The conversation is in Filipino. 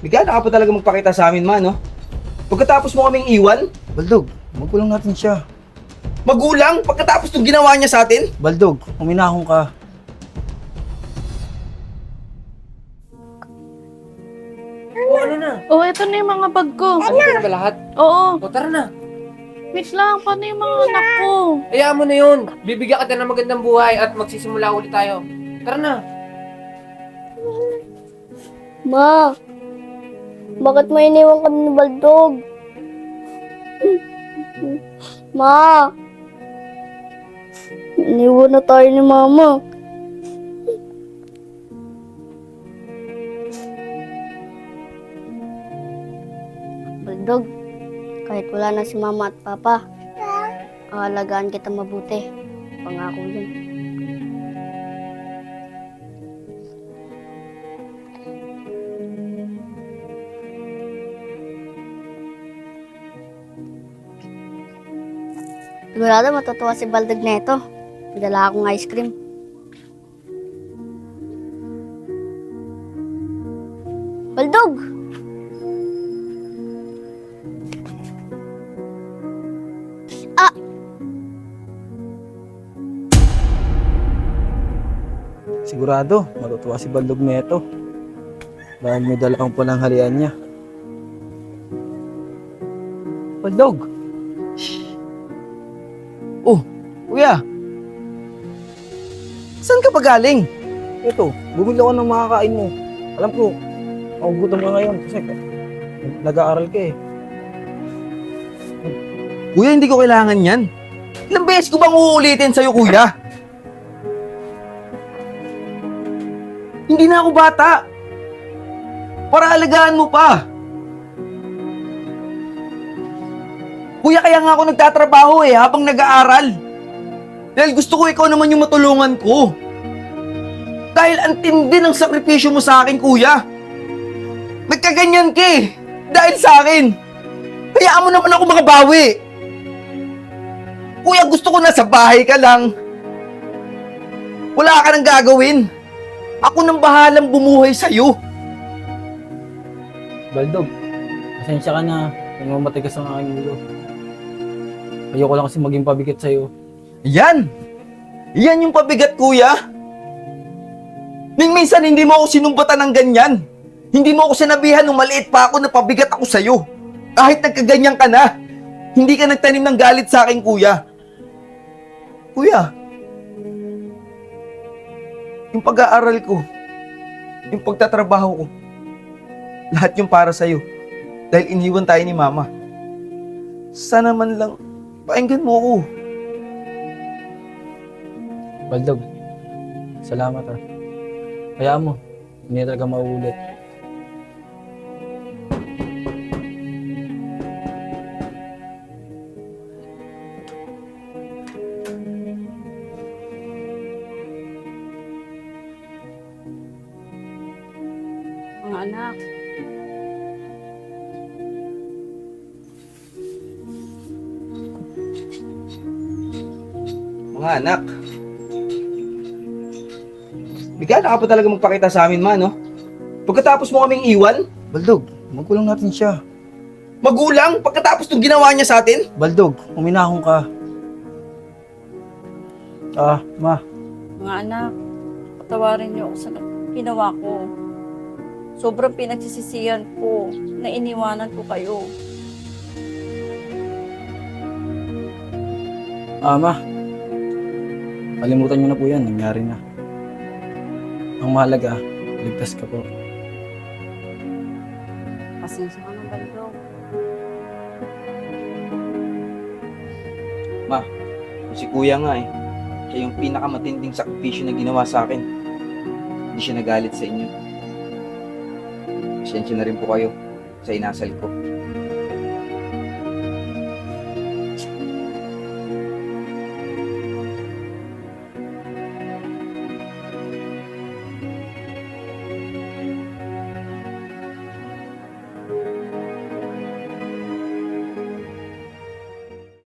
Bigla ka pa talaga magpakita sa amin, ma, no? Pagkatapos mo kaming iwan, Baldog, magkulong natin siya. magulang, pagkatapos nung ginawa niya sa atin. Baldog, uminahon ka. O ano na? Oh, ito na yung mga bag ko. Ano na ba lahat? Oo. O tara na. Wait lang, paano yung mga anak ko? Hayaan mo na yun. Bibigyan kita ng magandang buhay at magsisimula ulit tayo. Tara na. Ma, bakit mo iniwan kami ni Baldog? Ma, iniwan na tayo ni Mama. Baldog, kahit wala na si Mama at Papa, aalagaan kita mabuti. Pangako yun. Sigurado matutuwa si Baldog na ito. Dala akong ice cream. Baldog! Ah! Sigurado, matutuwa si Baldog neto. Dahil may dala kang pulang halian niya. Baldog! Oh, kuya. Saan ka pa galing? Ito, bumili ako ng makakain mo. Alam ko, magugutom ka ngayon kasi nag-aaral ka eh. Kuya, hindi ko kailangan yan. Ilang beses ko bang uulitin sa'yo, kuya? Hindi na ako bata. Para alagaan mo pa. Kuya, kaya nga ako nagtatrabaho habang nag-aaral. Dahil gusto ko ikaw naman yung matulungan ko. Dahil ang tindi ng sakripisyo mo sa akin, kuya. Nagkaganyan ka dahil sa akin. Hayaan mo naman ako makabawi. Kuya, gusto ko na sa bahay ka lang. Wala ka nang gagawin. Ako nang bahalang bumuhay sa'yo. Baldog, pasensya ka na. Kung matigas ang aking ulo. Ayoko lang kasi maging pabigat sa'yo. Yan! Yan yung pabigat, kuya. Ning minsan hindi mo ako sinumbatan ng ganyan. Hindi mo ako sinabihan nung maliit pa ako na pabigat ako sa'yo. Kahit nagkaganyan ka na, hindi ka nagtanim ng galit sa akin, kuya. Kuya, yung pag-aaral ko, yung pagtatrabaho ko, lahat yung para sa'yo. Dahil iniwan tayo ni Mama. Sana man lang, pakinggan mo ako. Baldog, salamat ah. Hayaan mo, hindi talaga mauulit. Mga anak. Mga anak. Bigla ka pa talaga magpakita sa amin, ma, no? Pagkatapos mo kaming iwan, Baldog, magkulong natin siya. magulang, pagkatapos nung ginawa niya sa atin. Baldog, uminahon ka. Ma, Mga anak, patawarin niyo ako sa ginawa ko. Sobrang pinagsisisihan ko na iniwanan ko kayo. Ma. Kalimutan niyo na po yan, nangyari na. Ang mahalaga, ligtas ka po. Pasensya ka na, Baldog. Si kuya nga siya yung pinakamatinding sakripisyo na ginawa sa akin. Hindi siya nagalit sa inyo. Pasensya na rin po kayo sa inasal ko.